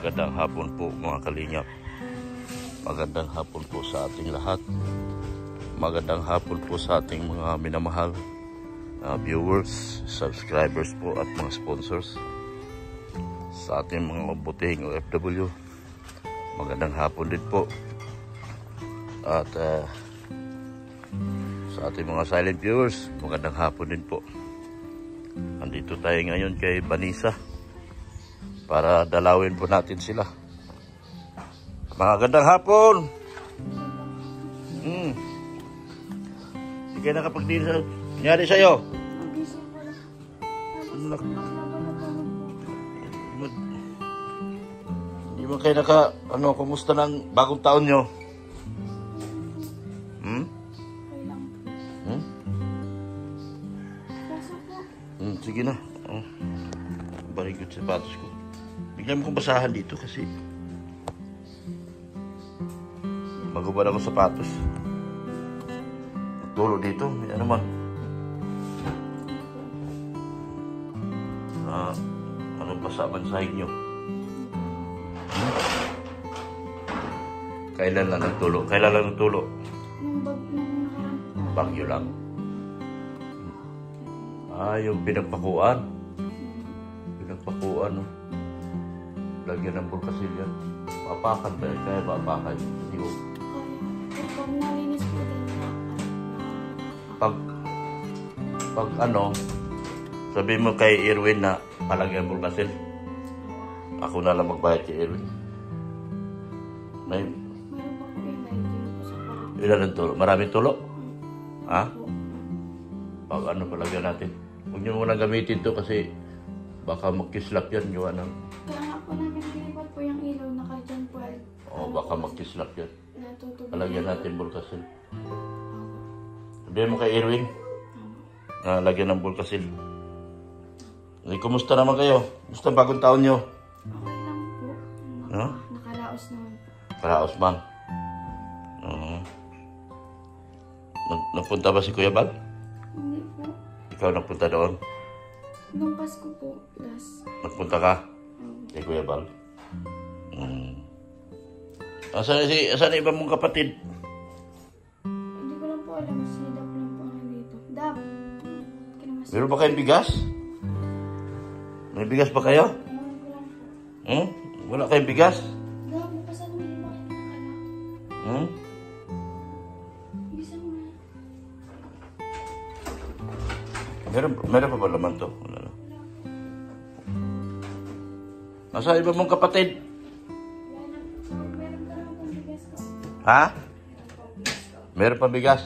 Magandang hapon po mga kalingap. Magandang hapon po sa ating lahat. Magandang hapon po sa ating mga minamahal viewers, subscribers po at mga sponsors. Sa ating mga mabutihing OFW, magandang hapon din po. At sa ating mga silent viewers, magandang hapon din po. Andito tayo ngayon kay Vanessa para dalawin po natin sila. Magandang hapon. Hindi kayo nakapagdili sa nangyari sa'yo. Hindi mo kayo kumusta ng bagong taon nyo? Sige na. Very good sapatos ko. Bigyan mo kong basahan dito kasi magubad ako sapatos. Tulo dito. Yan naman. Anong basaban sa inyo? Kailan lang ang tulo? Kailan lang ang tulo? Bagyo lang. Yung pinagpakuan. Pinagpakuan, no? Lagyan ng bulkasilyan. Papakan ba? Kaya papakan. Hindi ko. Pag nalinis po din. Pag sabi mo kay Erwin na palagyan bulkasil. Ako na lang magbayad kay Erwin. Meron pa po yun. Ilan ang tulo? Maraming tulo? Ha? Pag palagyan natin. Huwag nyo muna gamitin to kasi baka magkislap yan. Kaya nga po namin nilipat po yung ilaw na kahit dyan po ay... Baka magkislap yan. Natutubig. Palagyan natin bulkasil. Sabihin mo kay Erwin na lagyan ng bulkasil. Kumusta naman kayo? Kumusta bagong taon nyo? Okay lang po. Nakaraos naman po. Nakaraos man. Nagpunta ba si Kuya Bal? Hindi po. Ikaw nagpunta doon? Nung Pasko po, last. Nagpunta ka? Kay Kuya Bal? Asan iba mong kapatid? Hindi ko lang po alam. Si Dap lang po nandito. Dap! Meron ba kayong bigas? May bigas ba kayo? Ewan ko lang po. Wala kayong bigas? Dap, napasan mo yung bakit nakala. Bisa mo na. Meron pa ba laman to? Wala na. Nasa iba mong kapatid? Meron ka lang pang bigas ko. Ha? Meron pa bigas?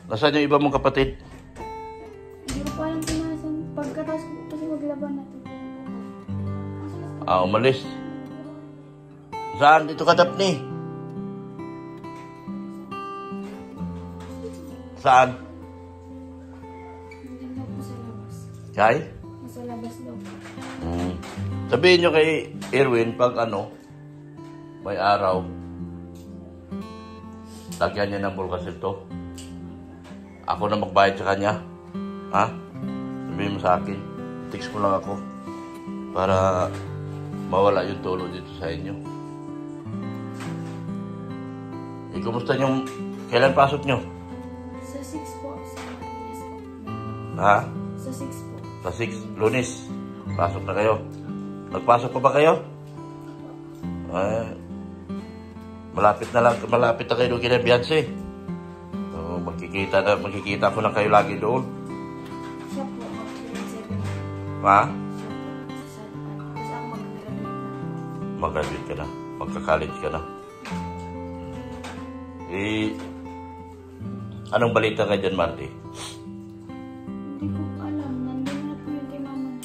Nasaan yung iba mong kapatid? Hindi ko pa alam kung nasan. Pagkatapos ko kasi maglaban na to. Umalis. Saan? Dito ka, Daphne? Saan? Nandiyan daw po sa labas. Kay? Nasa labas daw. Sabihin nyo kay Erwin pag may araw, lagyan niya ng bulkasil to. Ako na magbayad sa kanya. Ha? Sabihin mo sa akin. Text mo lang ako para mawala yung tulo dito sa inyo. Kumusta yung kailan pasok nyo? Sa 6 po. Sa Lunes po. Ha? Sa 6 po. Sa 6, Lunes. Pasok na kayo. Nagpasok pa ba kayo? Malapit na kayo doon kina Beyonce. So, magkikita ko na kayo lagi doon. Siya po. Ha? Kasi ako mag-graduate. Mag-graduate ka na. Magka-college ka na. Anong balita ka dyan, Marty? Hindi ko alam. Nandun na po yun kay mama.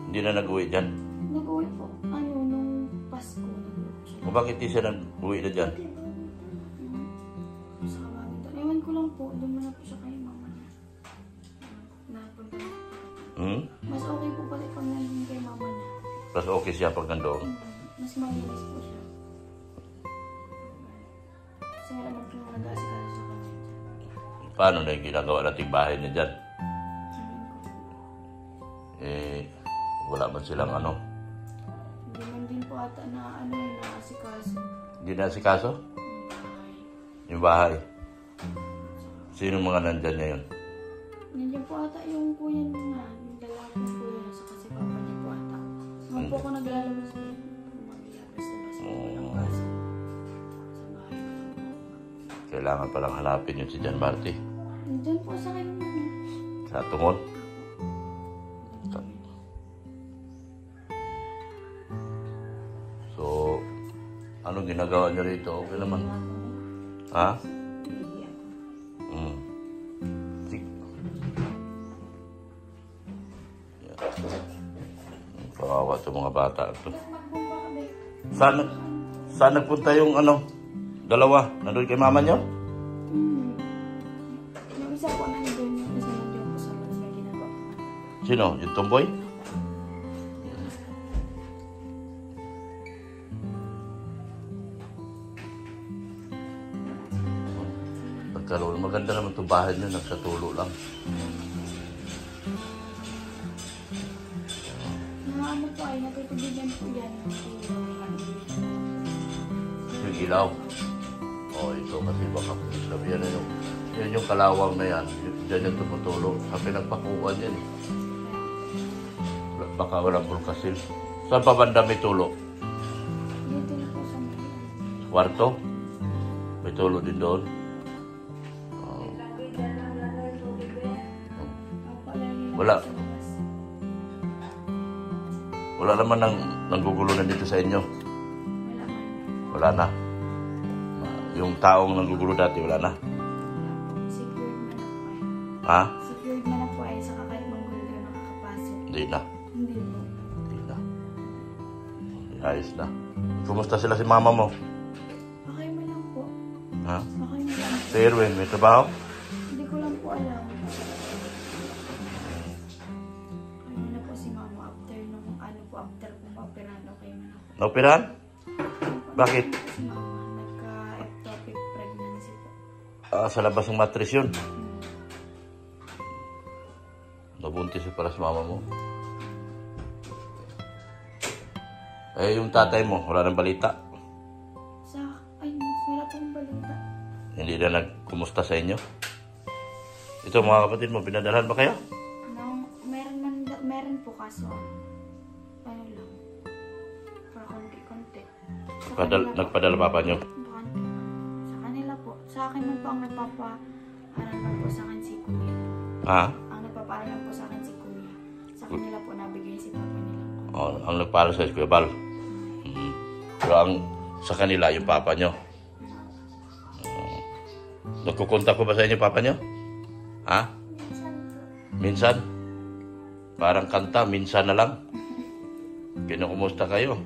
Hindi na nag-uwi dyan. Nag-uwi po. Nung Pasko. O bakit di siya nag-uwi na dyan? Sa kabagin. Ewan ko lang po. Doon na po siya kay mama niya. Napunta na. Mas okay po pala pag nandun kay mama niya. Mas okay siya pag nandoon. Mas malinis po siya. Kasi alam ko yung nag-aasikaso sa kanya. Paano na yung ginagawa nating bahay niya dyan? Wala man silang Hindi man din po ata na ano yun, naasikaso. Hindi na si Kaso? Yung bahay. Yung bahay. Sino mga nandyan ngayon? Nandiyan po ata yung kuya niya, yung lalaki kuya, saka si papa niya po ata. Ngayon po ako naglalabas na yun. Lumabas-labas po ng basa. Sa bahay. Kailangan palang hanapin yun si John Marty. Nandiyan po sa kanya. Sa tungod. So, anong ginagawa niyo rito? Okay naman. Ha? Kawawa sa mga bata ito. Saan nagpunta yung ano? Dalawa? Nandun kay mama niyo? Yung isa po nandun, yung isa nandun po sa labas may ginagawa po. Sino? Yung tomboy? Pagkaroon, maganda naman itong bahay niyo, nagsatulo lang. Na ano po ay natutubigan po yan. Yung ilaw. Oh, ito kasi baka sabihan na yung kalawang na yan. Diyan yung tumutulo. Sa pinagpakuan yan eh. Baka walang bulkasil. Saan pa banda may tulo? Dito na po sa mga. Kwarto? May tulo din doon. Wala. Wala naman nanggugulo na dito sa inyo. Wala na. Yung taong nanggugulo dati, wala na. Secured na po ay. Ha? Secured na po ay saka kahit manggulo na makakapasok. Hindi na. Hindi po. Hindi na. Ayos na. Kumusta sila si mama mo? Okay man lang po. Ha? Okay man lang. Si Erwin, may trabaho? Hindi ko lang po alam. Ano na po si mama after nung ano po after kung maoperahan okay man ako. Naoperahan? Bakit? Si mama nagka-ectopic pregnancy po. Sa labas ng matris yun. Nabuntis para sa mama mo. Eh, yung tatay mo, wala nang balita. Ay, wala pong balita. Hindi na nagkumusta sa inyo. Ito mga kapatid mo, pinadalhan ba kayo? Meron po kaso. Ano lang. Para konti-konti. Nagpadala papa nyo? Sa kanila po. Sa akin man po ang nagpapaaral po sa akin si Kuya. Ha? Ang nagpapaaral po sa akin si Kuya. Sa kanila po nabigay si Papa nila. Oh, ang nagpala sa Kuya Bal. Pero sa kanila, yung papa nyo. Nagkukontak ko ba sa inyo, papa nyo? Ha? Minsan? Parang kanta, minsan na lang. Kinukumusta kayo?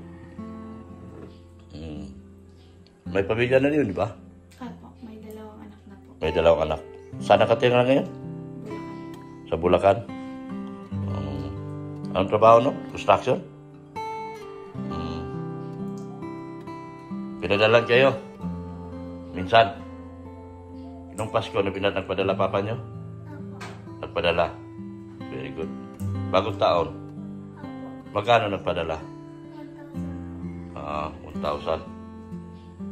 May pamilya na yun, di ba? Opo, may dalawang anak na po. May dalawang anak. Saan nakatira ngayon? Bulacan. Sa Bulacan? Anong trabaho, no? Construction? Pinadalan kayo? Minsan? Nung Pasko, nagpadala papa nyo? Nagpadala? Very good. Bagong taon? Magkano nagpadala? 1,000.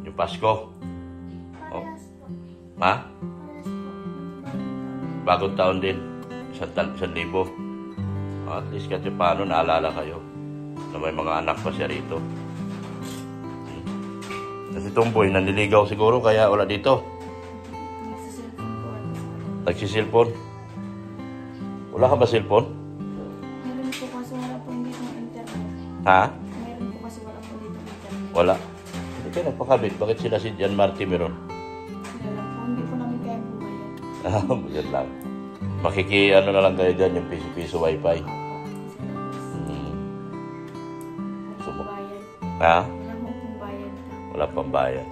Yung Pasko? Oh. Ha? Bagong taon din? 1,000. At least kahit paano naalala kayo na may mga anak pa siya rito. Kasi Tomboy, nanliligaw siguro kaya wala dito. Nagsiselfon po. Nagsisilpon? Wala ka ba silpon? Meron po kasi wala po dito ng internet. Ha? Meron po kasi wala po dito ng internet. Wala. Hindi kayo nagpakabit. Bakit sila si John Marty meron? Wala po. Hindi po namin kaya bumayan. Yan lang. Ano na lang kayo dyan, yung piso-piso wifi. Bayad. Ha? Wala mo pong bayad ka. Wala pang bayan.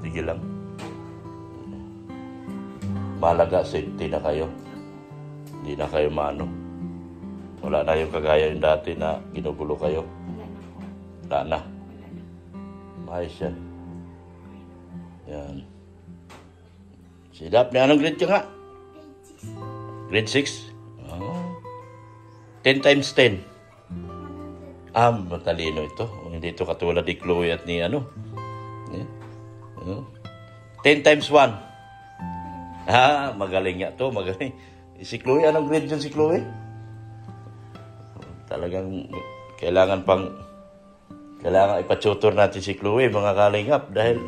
Sige lang. Mahalaga, safety na kayo. Hindi na kayo maano. Wala na yung kagaya yung dati na ginugulo kayo. Wala na po. Wala na. Wala na. Maayos yan. Yan. Si Daphne, anong grade ka nga? Grade 6. Oh. 10 times 10. Matalino ito. Hindi ito katulad ni Chloe at ni ano. 10 times 1. Magaling nga to, magaling. Si Chloe, anong grade dyan si Chloe? Talagang kailangan ipatutor natin si Chloe, mga kalingap, dahil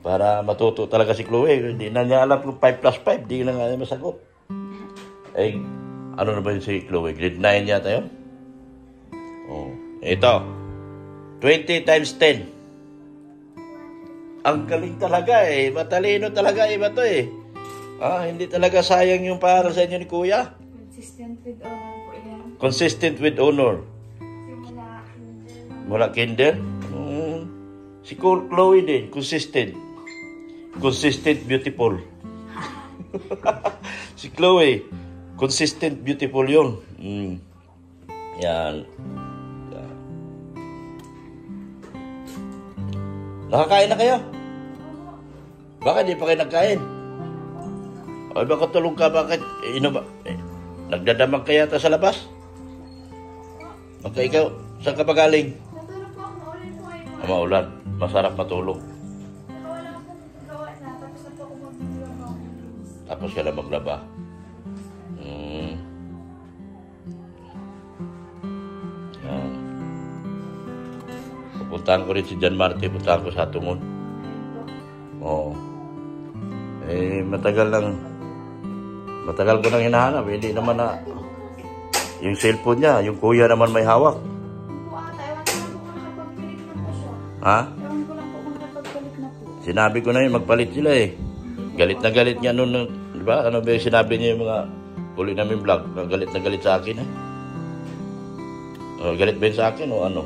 para matuto talaga si Chloe. Hindi na niya alam kung 5 plus 5, di na nga niya masagot. Ano na ba yun si Chloe? Grade 9 yata yun? Ito, 20 times 10. Ang galing talaga matalino talaga iba to hindi talaga sayang yung para sa inyo ni Kuya. Consistent with honor po yan. Consistent with honor. Mula kinder. Si Chloe din, consistent. Consistent, beautiful. Si Chloe, consistent, beautiful yun. Yan. Nakakain na kayo? Bakit di pa kayo nagkain? Baka tulog ka, bakit? Nagdadamag kaya ta sa labas? Ikaw, saan ka ba galing? Natulog po ako, maulan po kayo. Maulan, masarap matulog. Wala akong gawa na, tapos na po ako magbibigyan. Tapos ka na maglaba. Yan. Pupuntahan ko rin si John Marte, puntahan ko sa Tungon. Oo. Matagal ko nang hinahanap. Hindi naman na yung cellphone niya, yung kuya naman may hawak. Ewan ko lang po kung nakapagpalit na po. Sinabi ko na yun, magpalit sila Galit na galit niya noon, di ba? Ano ba yung sinabi niya yung mga huli namin vlog? Galit na galit sa akin galit ba yun sa akin o ano?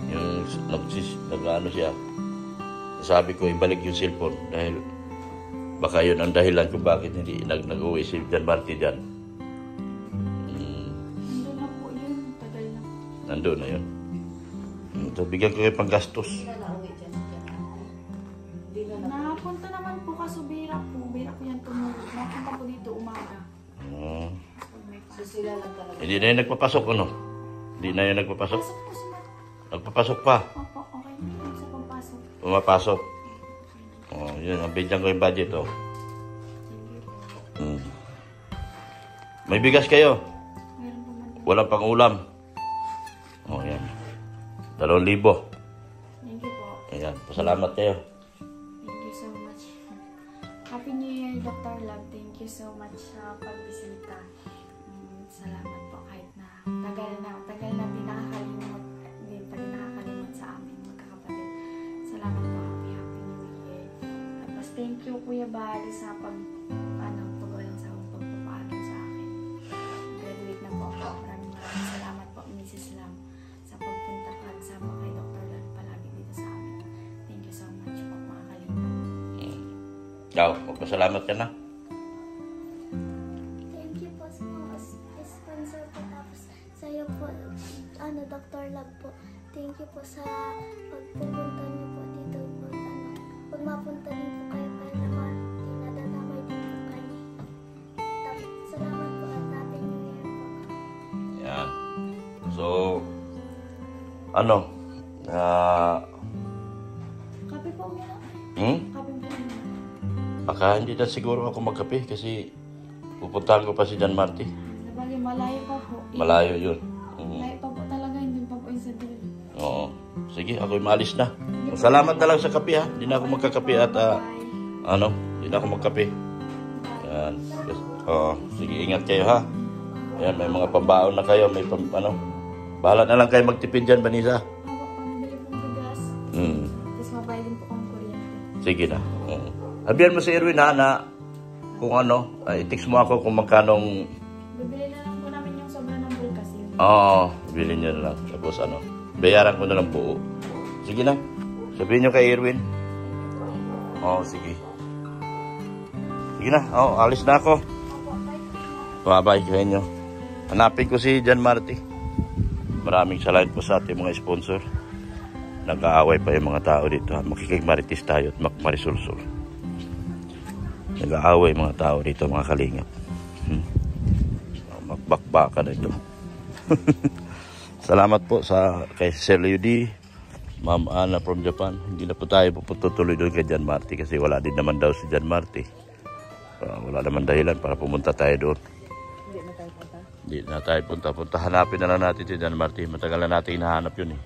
Yung nag-ano siya. Sabi ko, ibalik yung cellphone dahil baka yun ang dahilan kung bakit hindi nag-uwi si John Marte dyan. Nandun na po yun. Tagal na. Nandun na yun. So, bigyan ko kayo pang gastos. Napunta naman po Kasubira po. Bira po yan tumulog. Napunta po dito umaga. So sila lang talaga. Hindi na yun nagpapasok, ano? Hindi na yun nagpapasok? Pasok po sila. Nagpapasok pa? Opo, okay. Sa pagpasok. Pumapasok. Yun. Ang bigyan ko yung budget, May bigas kayo? Meron po man. Walang pang ulam. Yan. 2,000. Thank you po. Ayan. Pasalamat kayo. Thank you so much. Happy New Year, Dr. Love. Thank you so much sa pagbisita. Salamat po kahit na tagal na hindi pa rin nakakalimot sa amin magkakapatid. Salamat po. Happy New Year. Tapos thank you Kuya Bali sa pag-ulan sa pagpapaalam sa akin. Graduate na po ako. Maraming salamat po Mrs. Lam sa pagpunta ka sama kay Dr. Love palagi dito sa amin. Thank you so much po mga kalingap. Ikaw, magpasalamat ka na. Thank you po sa mga sponsor po. Tapos sa'yo po, Dr. Love po. Thank you po sa pagpupunta niyo po dito po. Pag mapunta din po kayo naman, dinadadamay din po kayo. Tapos salamat po at Happy New Year po. Yan. So, ano? Kape po muna. Hmm? Kape po muna. Baka hindi na siguro ako magkape kasi pupuntahan ko pa si John Marte. Nabali, malayo pa po. Malayo yun. Malayo pa po talaga, hindi pa po yung sa dulo. Oo. Sige, ako'y maalis na. Salamat na lang sa kape ha. Hindi na ako magkakape at hindi na ako magkape. Yan. Sige, ingat kayo ha. Ayan, may mga pambaon na kayo. May bahala na lang kayo magtipid dyan, Vanessa. Ako, pamibili pong bigas. Tapos mabayad din po kong kuryente. Sige na. Sabihan mo si Erwin ha na kung i-text mo ako kung magkanong... Bibili na lang po namin yung sobra ng bulkas yun. Bilhin niya na lang. Tapos bayaran ko na lang buo. Sige na. Sabihin niyo kay Erwin. Sige. Sige na. Alis na ako. Bye-bye sa inyo. Hanapin ko si John Marte. Maraming salamat po sa ating mga sponsor. Nag-aaway pa yung mga tao dito. Makikigmaritis tayo at makmarisulsul. Nag-aaway mga tao dito, mga kalingap. Magbakbakan ito. Salamat po sa kay Sir Ludi, Ma'am Ana from Japan. Hindi na po tayo pututuloy doon kay John Marty kasi wala din naman daw si John Marty. Wala naman dahilan para pumunta tayo doon. Hindi na tayo punta. Hanapin na lang natin si John Marty. Matagal na natin hinahanap yun eh.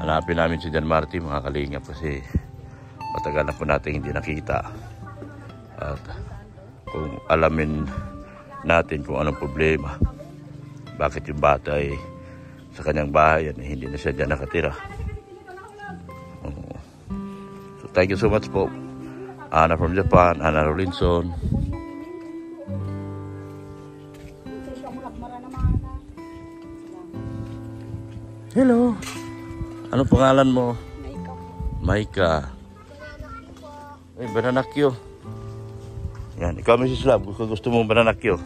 Hanapin namin si John Marty mga kalingap kasi matagal na po natin hindi nakita. At kung alamin natin kung anong problema, bakit yung bata ay sa kanyang bahay hindi na siya dyan nakatira. So thank you so much po, Ana from Japan, Ana Rolinson. Hello, anong pangalan mo? Maika. Ay, bananakyo. Yan, ikaw Mrs. Love, gusto mong bananakyo?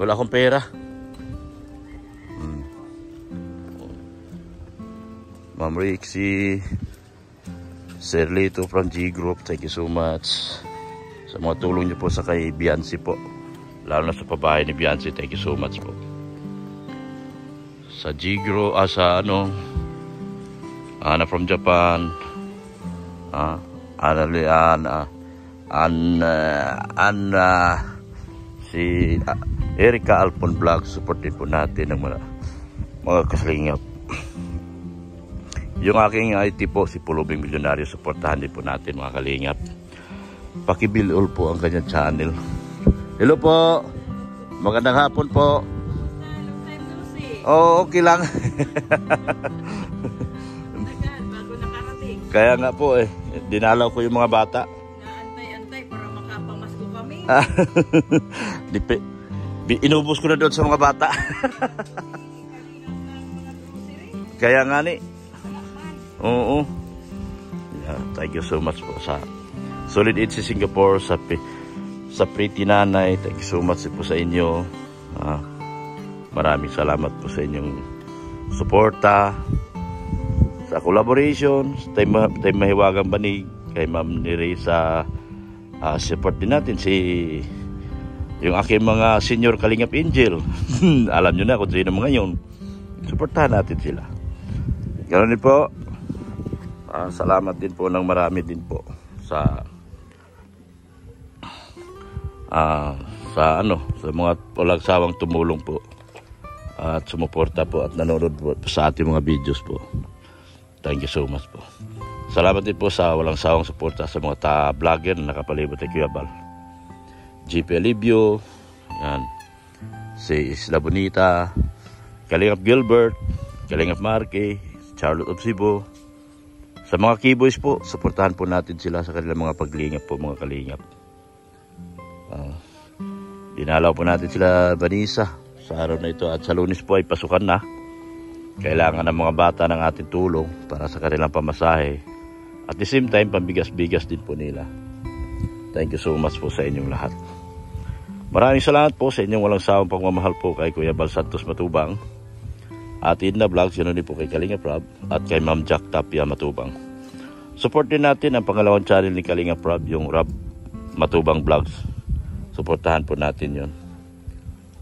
Wala akong pera. Ma'am Rixie, Sir Lito from G Group, thank you so much sa mga tulong niyo po sa kay Biancy po, lalo na sa pabahay ni Biancy. Thank you so much po sa G Group, Ana from Japan, si Erika Alpon Vlog. Support din po natin ng mga kaslingap. Yung aking IT po, si Pulubing Milyonaryo, supportahan din po natin mga kalingap. Pakibil all po ang kanyang channel. Hello po, magandang hapon po. Oh, okay lang. Bago nakarating. Kaya nga po dinalaw ko yung mga bata. Naantay-antay para makapamasko kami. Inubos ko na doon sa mga bata. Kaya nga ni. Oo. Yeah, thank you so much po sa Solid 8 Singapore, sa Pretty Nanay. Thank you so much po sa inyo. Maraming salamat po sa inyong suporta, sa collaboration, sa Team Mahiwagang Banig, kay Ma'am Neresa. Support din natin yung aking mga senior Kalingap Angel. Alam nyo na kung sino mga yun. Supportahan natin sila. Ganoon din po. Salamat din po ng marami din po sa mga walang sawang tumulong po at sumuporta po at nanonood po sa ating mga videos po. Thank you so much po. Salamat din po sa walang sawang suporta sa mga vlogger na nakapalibot kay Kuya Bal. GP Alibio, yan, si Isla Bonita, Kalingap Gilbert, Kalingap Marque, Charlotte of Cebu. Sa mga keyboys po, suportahan po natin sila sa kanilang mga paglingap po mga kalingap. Dinalaw po natin sila Vanessa sa araw na ito at sa Lunes po ay pasukan na. Kailangan ng mga bata ng ating tulong para sa kanilang pamasahe. At the same time, pambigas-bigas din po nila. Thank you so much po sa inyong lahat. Maraming salamat po sa inyong walang sawang pagmamahal po kay Kuya Bal Santos Matubang. At Edna Vlogs, yun din po kay Kalingap Rob at kay Ma'am Jack Tapia Matubang. Support din natin ang pangalawang channel ni Kalingap Rob, yung Rob Matubang Vlogs. Supportahan po natin yun.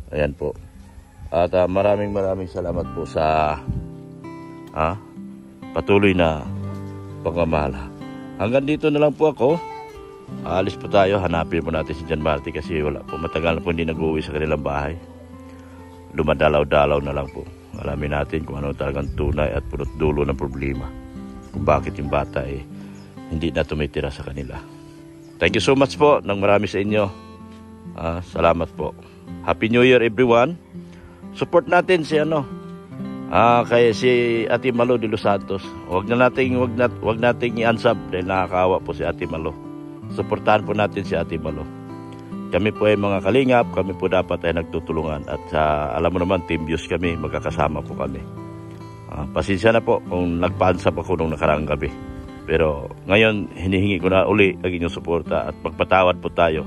Ayan po. At maraming salamat po sa patuloy na pagmamahal. Hanggang dito na lang po ako. Alis po tayo. Hanapin po natin si John Marty kasi wala po. Matagal na po hindi nag-uwi sa kanilang bahay. Lumadalaw-dalaw na lang po. Alamin natin kung ano talagang tunay at pulot dulo ng problema. Kung bakit yung bata hindi na tumitira sa kanila. Thank you so much po ng marami sa inyo. Salamat po. Happy New Year everyone. Support natin si kay si Ate Malo de Los Santos. Wag nating i-unsub dahil nakakaawa po si Ate Malo. Suportahan po natin si Ate Malo. Kami po ay mga kalingap, kami po dapat ay nagtutulungan at alam mo naman team views kami, magkakasama po kami. Pasensya na po kung nagpa-unsub ako nung nakaraang gabi. Pero ngayon hinihingi ko na uli ang inyong suporta at magpatawad po tayo.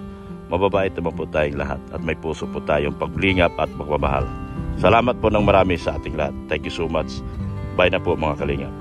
Mababait naman po tayong lahat at may puso po tayong paglingap at pagmamahal. Salamat po ng marami sa ating lahat. Thank you so much. Bye na po mga kalingap.